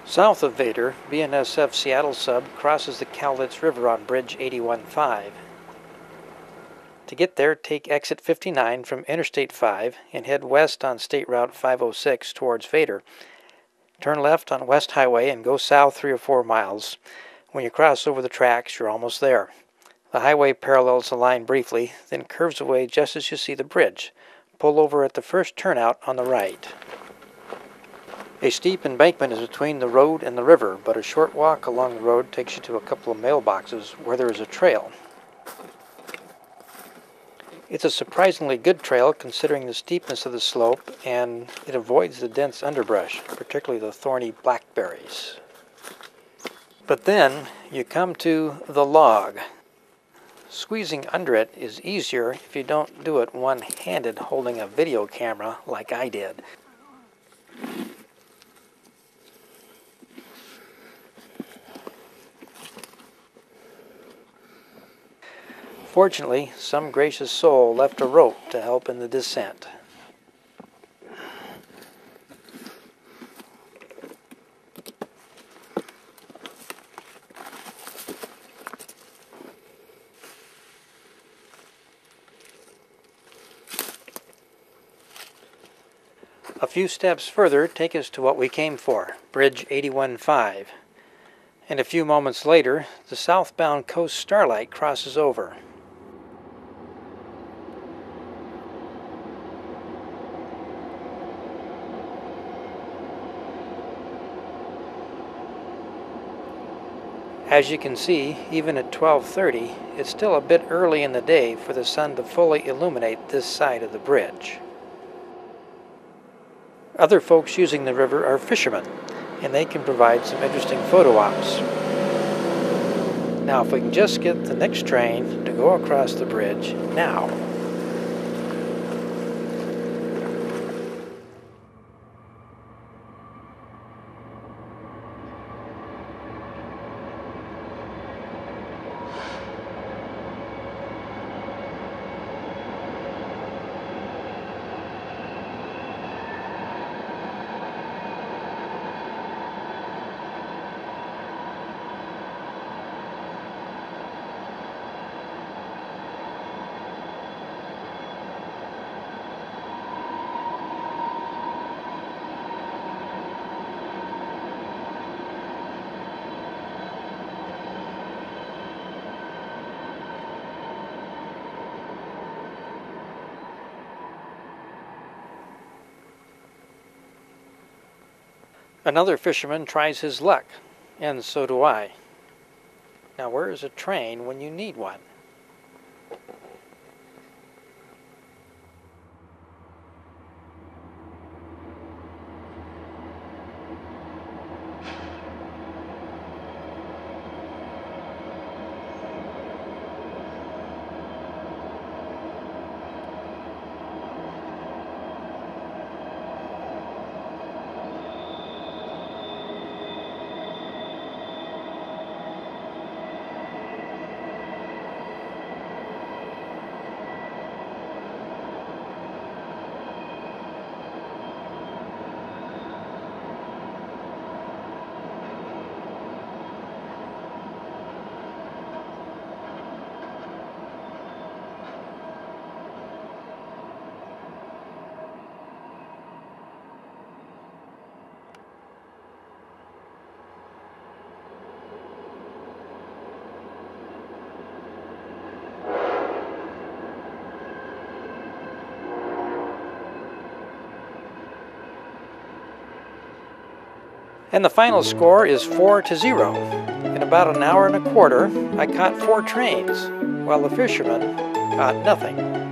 South of Vader, BNSF Seattle Sub crosses the Cowlitz River on Bridge 81-5. To get there, take exit 59 from Interstate 5 and head west on State Route 506 towards Vader. Turn left on West Highway and go south 3 or 4 miles. When you cross over the tracks, you're almost there. The highway parallels the line briefly, then curves away just as you see the bridge. Pull over at the first turnout on the right. A steep embankment is between the road and the river, but a short walk along the road takes you to a couple of mailboxes where there is a trail. It's a surprisingly good trail considering the steepness of the slope, and it avoids the dense underbrush, particularly the thorny blackberries. But then you come to the log. Squeezing under it is easier if you don't do it one-handed holding a video camera like I did. Fortunately, some gracious soul left a rope to help in the descent. A few steps further take us to what we came for, Bridge 81-5. And a few moments later, the southbound Coast Starlight crosses over. As you can see, even at 12:30, it's still a bit early in the day for the sun to fully illuminate this side of the bridge. Other folks using the river are fishermen, and they can provide some interesting photo ops. Now, if we can just get the next train to go across the bridge now. Another fisherman tries his luck, and so do I. Now, where is a train when you need one? And the final score is 4-0. In about an hour and a quarter, I caught 4 trains, while the fishermen caught nothing.